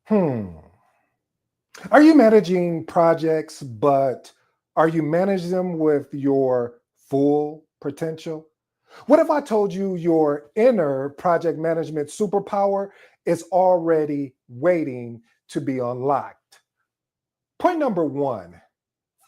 Hmm. Are you managing projects, but are you managing them with your full potential? What if I told you your inner project management superpower is already waiting to be unlocked? Point number one,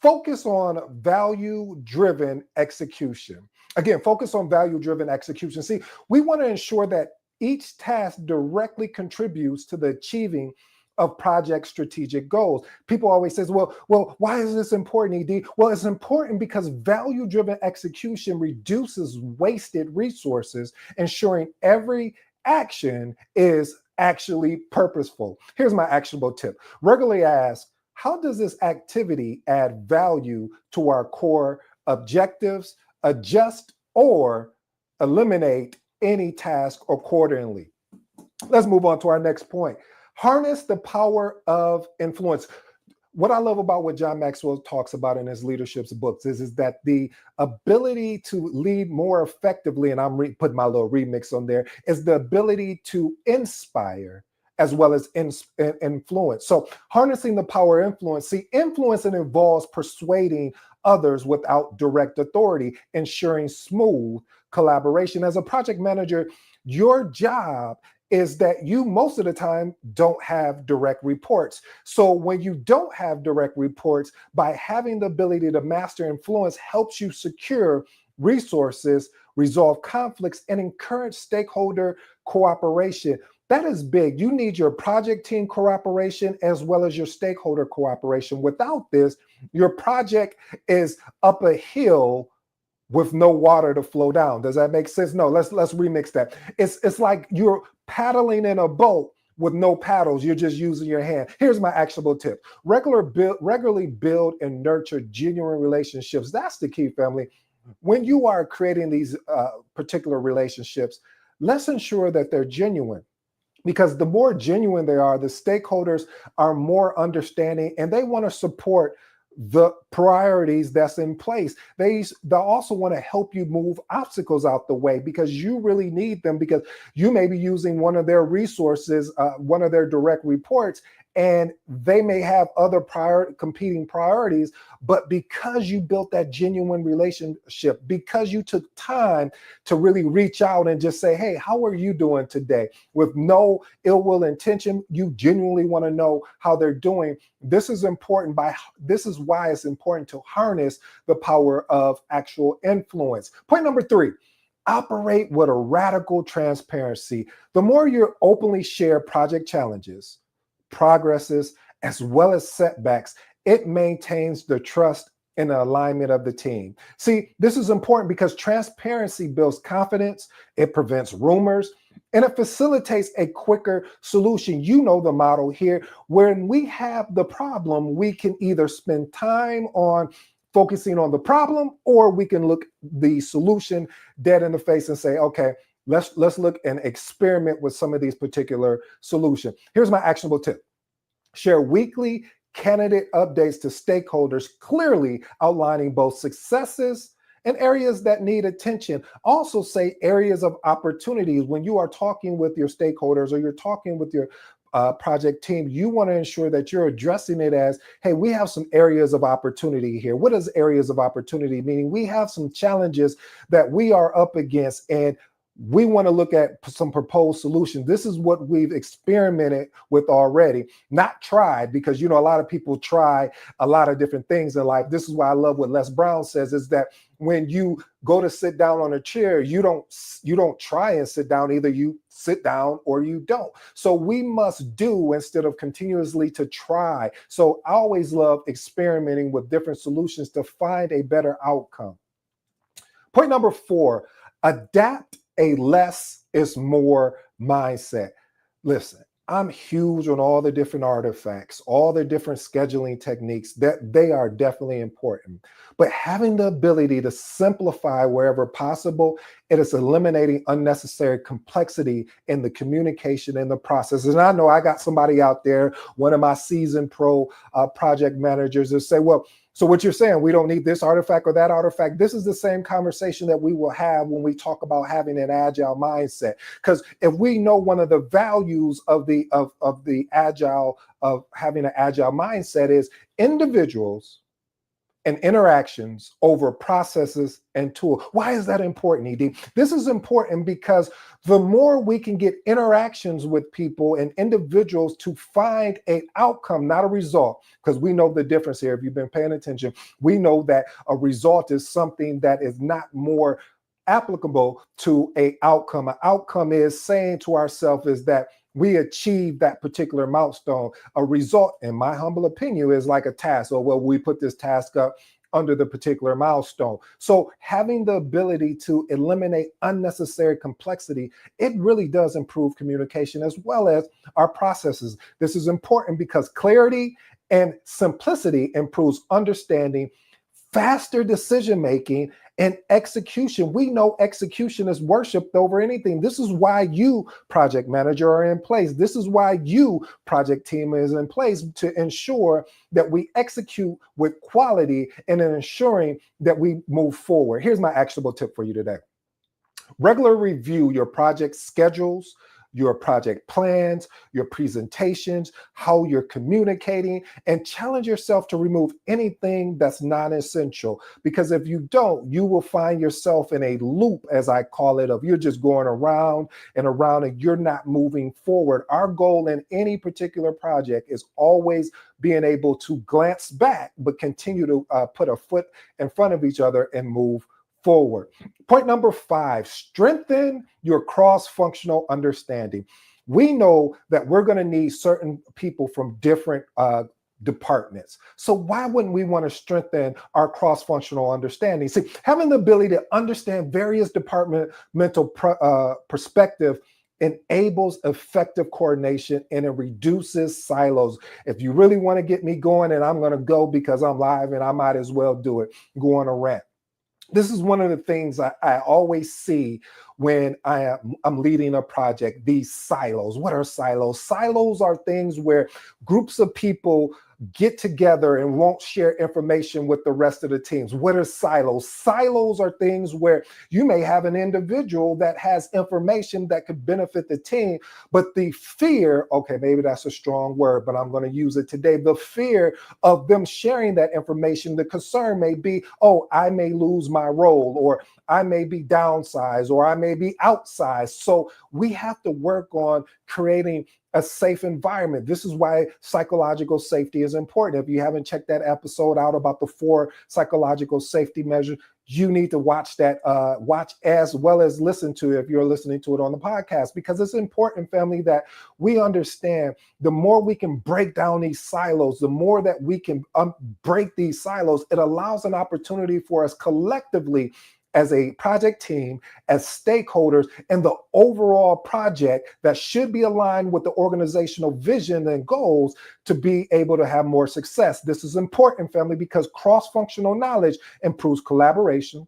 focus on value driven execution. Again, focus on value driven execution. See, we want to ensure that each task directly contributes to the achieving of project strategic goals. People always says, well, why is this important, ED? Well, it's important because value driven execution reduces wasted resources, ensuring every action is actually purposeful. Here's my actionable tip. Regularly ask, how does this activity add value to our core objectives? Adjust or eliminate any task accordingly. Let's move on to our next point. Harness the power of influence. What I love about what John Maxwell talks about in his leadership books is that the ability to lead more effectively, and I'm putting my little remix on there, is the ability to inspire as well as influence. So harnessing the power of influence. See, influence involves persuading others without direct authority, ensuring smooth collaboration. As a project manager, your job is that you most of the time don't have direct reports. So when you don't have direct reports, by having the ability to master influence helps you secure resources, resolve conflicts, and encourage stakeholder cooperation. That is big. You need your project team cooperation as well as your stakeholder cooperation. Without this, your project is up a hill with no water to flow down. Does that make sense? No, let's remix that. It's like you're paddling in a boat with no paddles. You're just using your hand. Here's my actionable tip. Regularly build and nurture genuine relationships. That's the key, family. When you are creating these particular relationships, let's ensure that they're genuine, because the more genuine they are, the stakeholders are more understanding and they want to support the priorities that's in place. They also want to help you move obstacles out the way because you really need them, because you may be using one of their resources, one of their direct reports, and they may have other competing priorities. But because you built that genuine relationship, because you took time to really reach out and just say, hey, how are you doing today? With no ill will intention, you genuinely want to know how they're doing. This is important. This is why it's important to harness the power of actual influence. Point number three, operate with a radical transparency. The more you openly share project challenges, progresses, as well as setbacks, it maintains the trust and the alignment of the team. See, this is important because transparency builds confidence, it prevents rumors, and it facilitates a quicker solution. You know the model here. When we have the problem, we can either spend time on focusing on the problem, or we can look the solution dead in the face and say, okay, let's look and experiment with some of these particular solutions. Here's my actionable tip. Share weekly candidate updates to stakeholders, clearly outlining both successes and areas that need attention. Also say areas of opportunities. When you are talking with your stakeholders or you're talking with your project team, you want to ensure that you're addressing it as, hey, we have some areas of opportunity here. What is areas of opportunity? Meaning we have some challenges that we are up against, and we want to look at some proposed solutions. This is what we've experimented with already, not tried, because, you know, a lot of people try a lot of different things in life. This is why I love what Les Brown says, is that when you go to sit down on a chair, you don't try and sit down. Either you sit down or you don't. So we must do instead of continuously to try. So I always love experimenting with different solutions to find a better outcome. Point number four, adapt a less is more mindset. Listen, I'm huge on all the different artifacts, all the different scheduling techniques, that they are definitely important. But having the ability to simplify wherever possible, it is eliminating unnecessary complexity in the communication and the process. And I know I got somebody out there, one of my seasoned pro project managers, that say, well, So what you're saying, we don't need this artifact or that artifact. This is the same conversation that we will have when we talk about having an agile mindset. Because if we know one of the values of the agile, of having an agile mindset, is individuals and interactions over processes and tools. Why is that important, ED? This is important because the more we can get interactions with people and individuals to find an outcome, not a result, because we know the difference here. If you've been paying attention, we know that a result is something that is not more applicable to a outcome. An outcome is saying to ourselves is that we achieve that particular milestone. A result, in my humble opinion, is like a task. Or, well, we put this task up under the particular milestone. So having the ability to eliminate unnecessary complexity, it really does improve communication as well as our processes. This is important because clarity and simplicity improves understanding, faster decision making, and execution. We know execution is worshipped over anything. This is why you, project manager, are in place. This is why you, project team, is in place, to ensure that we execute with quality and in ensuring that we move forward. Here's my actionable tip for you today. Regular review your project schedules, your project plans, your presentations, how you're communicating, and challenge yourself to remove anything that's non-essential. Because if you don't, you will find yourself in a loop, as I call it, of you're just going around and around and you're not moving forward. Our goal in any particular project is always being able to glance back, but continue to put a foot in front of each other and move forward. Point number 5, strengthen your cross-functional understanding. We know that we're going to need certain people from different departments. So why wouldn't we want to strengthen our cross-functional understanding? See, having the ability to understand various departmental perspective enables effective coordination and it reduces silos. If you really want to get me going, and I'm going to go because I'm live and I might as well do it, go on a rant. This is one of the things I always see when I'm leading a project, these silos. What are silos? Silos are things where groups of people get together and won't share information with the rest of the teams. What are silos? Silos are things where you may have an individual that has information that could benefit the team, but the fear, okay, maybe that's a strong word, but I'm going to use it today. The fear of them sharing that information, the concern may be, oh, I may lose my role, or I may be downsized, or I may be outsized. So we have to work on creating a safe environment. This is why psychological safety is important. If you haven't checked that episode out about the 4 psychological safety measures, you need to watch that, watch as well as listen to it if you're listening to it on the podcast, because it's important, family, that we understand the more we can break down these silos, the more that we can break these silos, it allows an opportunity for us collectively as a project team, as stakeholders, and the overall project that should be aligned with the organizational vision and goals to be able to have more success. This is important, family, because cross-functional knowledge improves collaboration,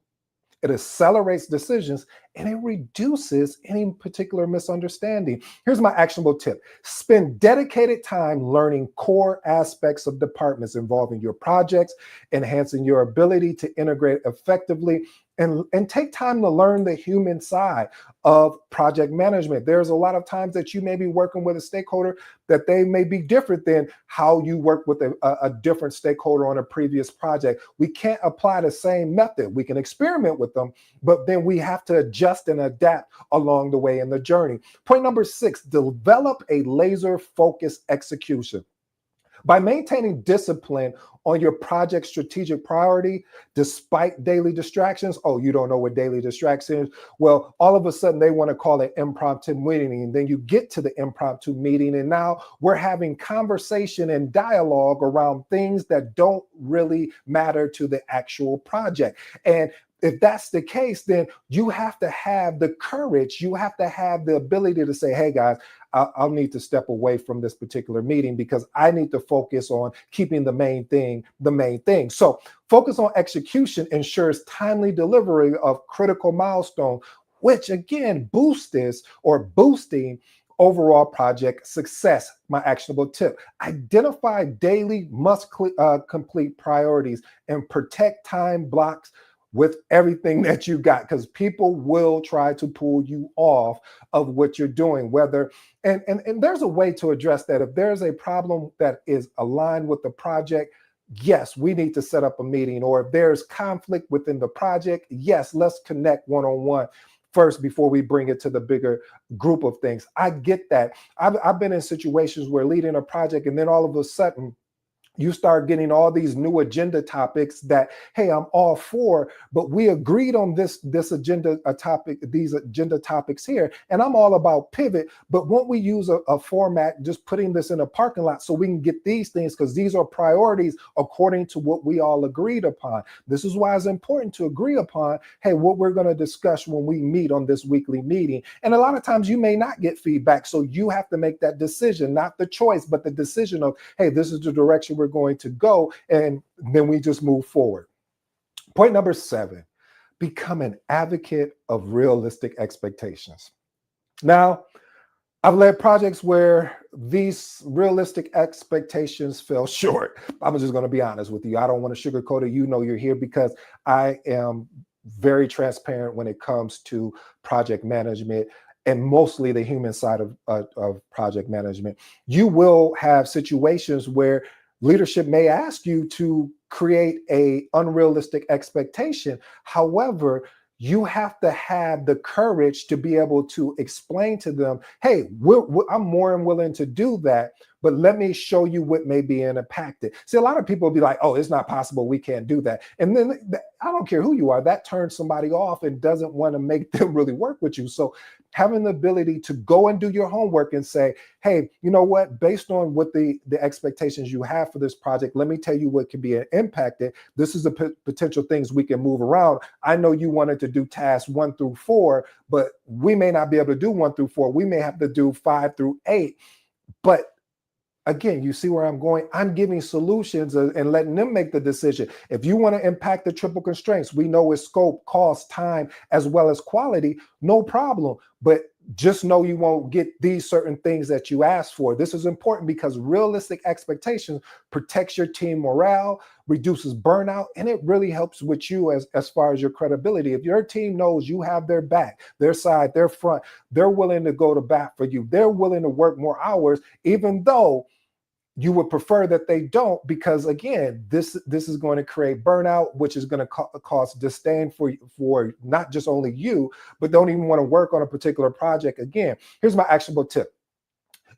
it accelerates decisions, and it reduces any particular misunderstanding. Here's my actionable tip. Spend dedicated time learning core aspects of departments involving your projects, enhancing your ability to integrate effectively, and take time to learn the human side of project management. There's a lot of times that you may be working with a stakeholder that they may be different than how you work with a different stakeholder on a previous project. We can't apply the same method. We can experiment with them, but then we have to adjust and adapt along the way in the journey. Point number 6, develop a laser-focused execution. By maintaining discipline on your project strategic priority, despite daily distractions. Oh, you don't know what daily distractions is? Well, all of a sudden they want to call it impromptu meeting. And then you get to the impromptu meeting and now we're having conversation and dialogue around things that don't really matter to the actual project. And if that's the case, then you have to have the courage, you have to have the ability to say, hey guys, I'll need to step away from this particular meeting because I need to focus on keeping the main thing the main thing. So focus on execution ensures timely delivery of critical milestones, which again boosts this or boosting overall project success. My actionable tip: identify daily complete priorities and protect time blocks with everything that you got, because people will try to pull you off of what you're doing. Whether and there's a way to address that. If there's a problem that is aligned with the project, yes, we need to set up a meeting. Or if there's conflict within the project, yes, let's connect one-on-one first before we bring it to the bigger group of things. I get that. I've been in situations where leading a project, and then all of a sudden you start getting all these new agenda topics that, hey, I'm all for, but we agreed on this agenda a topic, these agenda topics here, and I'm all about pivot, but won't we use a format, just putting this in a parking lot so we can get these things, because these are priorities according to what we all agreed upon. This is why it's important to agree upon, hey, what we're going to discuss when we meet on this weekly meeting. And a lot of times you may not get feedback, so you have to make that decision, not the choice, but the decision of, hey, this is the direction we're going to go, and then we just move forward. Point number 7, become an advocate of realistic expectations. Now, I've led projects where these realistic expectations fell short. I'm just going to be honest with you. I don't want to sugarcoat it. You know you're here because I am very transparent when it comes to project management, and mostly the human side of project management. You will have situations where leadership may ask you to create a unrealistic expectation. However, you have to have the courage to be able to explain to them, hey, I'm more than willing to do that, but let me show you what may be impacted. See, a lot of people will be like, oh, it's not possible, we can't do that. And then I don't care who you are, that turns somebody off and doesn't want to make them really work with you. So having the ability to go and do your homework and say, hey, you know what, based on what the expectations you have for this project, let me tell you what can be impacted. This is the potential things we can move around. I know you wanted to do tasks 1 through 4, but we may not be able to do 1 through 4. We may have to do 5 through 8. But again, you see where I'm going? I'm giving solutions and letting them make the decision. If you want to impact the triple constraints, we know it's scope, cost, time, as well as quality, no problem. But just know you won't get these certain things that you asked for. This is important because realistic expectations protects your team morale, reduces burnout, and it really helps with you as far as your credibility. If your team knows you have their back, their side, their front, they're willing to go to bat for you. They're willing to work more hours, even though you would prefer that they don't, because again, this is going to create burnout, which is going to cause disdain for not just only you, but don't even want to work on a particular project. Again, here's my actionable tip.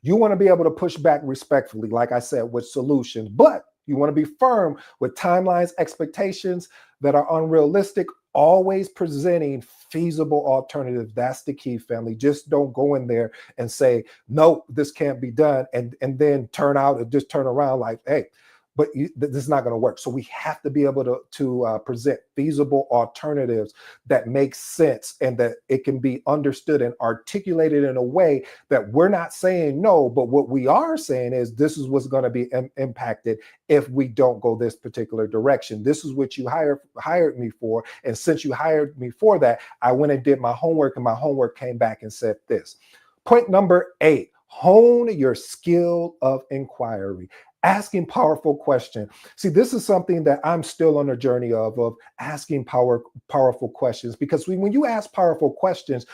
You want to be able to push back respectfully, like I said, with solutions, but you want to be firm with timelines, expectations that are unrealistic, always presenting feasible alternatives. That's the key, family. Just don't go in there and say, no, this can't be done, and then turn around like, hey, but this is not going to work. So we have to be able to present feasible alternatives that make sense and that it can be understood and articulated in a way that we're not saying no, but what we are saying is this is what's going to be impacted if we don't go this particular direction. This is what you hired me for. And since you hired me for that, I went and did my homework, and my homework came back and said this. Point number 8, hone your skill of inquiry. Asking powerful questions. See, this is something that I'm still on a journey of asking powerful questions, because when you ask powerful questions,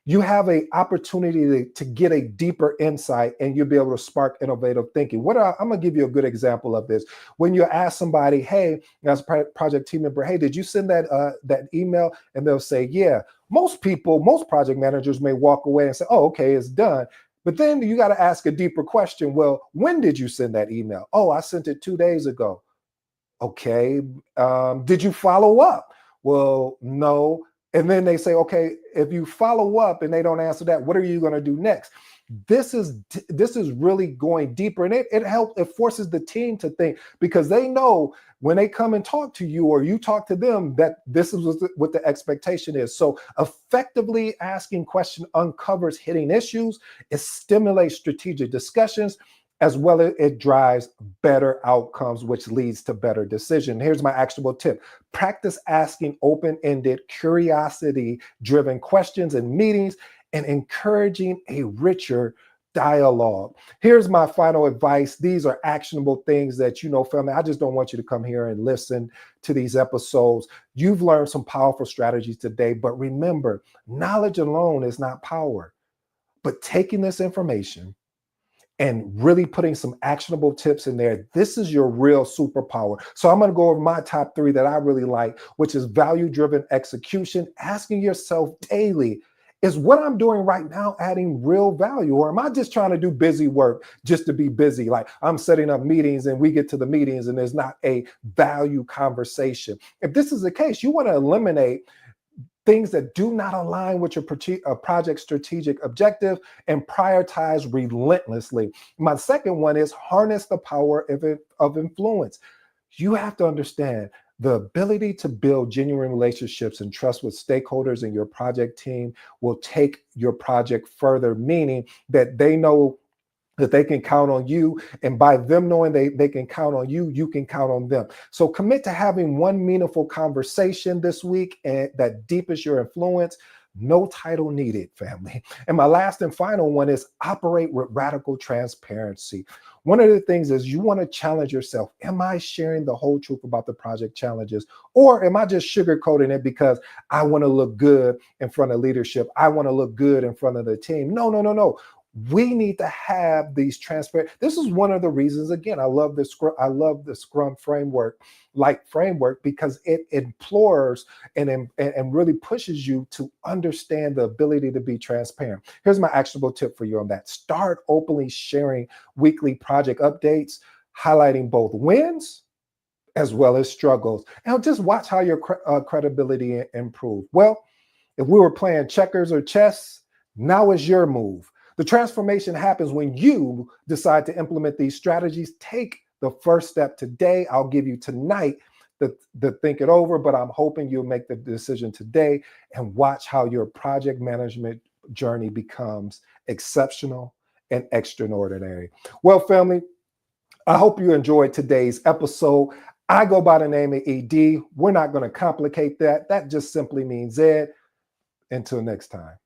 you have an opportunity to get a deeper insight, and you'll be able to spark innovative thinking. I'm going to give you a good example of this. When you ask somebody, hey, as a project team member, hey, did you send that email? And they'll say, yeah. Most project managers may walk away and say, oh, okay, it's done. But then you got to ask a deeper question. Well, when did you send that email? Oh, I sent it 2 days ago. Okay. Did you follow up? Well, no. And then they say, okay, if you follow up and they don't answer that, what are you going to do next? This is really going deeper, and it forces the team to think, because they know when they come and talk to you or you talk to them that this is what the expectation is. So effectively asking questions uncovers hidden issues, it stimulates strategic discussions, as well as it drives better outcomes, which leads to better decision. Here's my actionable tip. Practice asking open-ended, curiosity-driven questions in meetings, and encouraging a richer dialogue. Here's my final advice. These are actionable things that, family, I just don't want you to come here and listen to these episodes. You've learned some powerful strategies today, but remember, knowledge alone is not power. But taking this information and really putting some actionable tips in there, this is your real superpower. So I'm going to go over my top 3 that I really like, which is value-driven execution. Asking yourself daily, is what I'm doing right now adding real value? Or am I just trying to do busy work just to be busy? Like I'm setting up meetings and we get to the meetings and there's not a value conversation. If this is the case, you want to eliminate things that do not align with your project strategic objective and prioritize relentlessly. My second one is harness the power of influence. You have to understand the ability to build genuine relationships and trust with stakeholders in your project team will take your project further, meaning that they know that they can count on you. And by them knowing they can count on you, you can count on them. So commit to having one meaningful conversation this week and that deepens your influence. No title needed, family. And my last and final one is operate with radical transparency. One of the things is you want to challenge yourself. Am I sharing the whole truth about the project challenges? Or am I just sugarcoating it because I want to look good in front of leadership? I want to look good in front of the team. No, no, no, no. We need to have these transparent. This is one of the reasons, again, I love the Scrum framework because it implores and really pushes you to understand the ability to be transparent. Here's my actionable tip for you on that. Start openly sharing weekly project updates, highlighting both wins as well as struggles. And just watch how your credibility improve. Well, if we were playing checkers or chess, now is your move. The transformation happens when you decide to implement these strategies. Take the first step today. I'll give you tonight to think it over, but I'm hoping you'll make the decision today and watch how your project management journey becomes exceptional and extraordinary. Well, family, I hope you enjoyed today's episode. I go by the name of ED. We're not going to complicate that. That just simply means Ed. Until next time.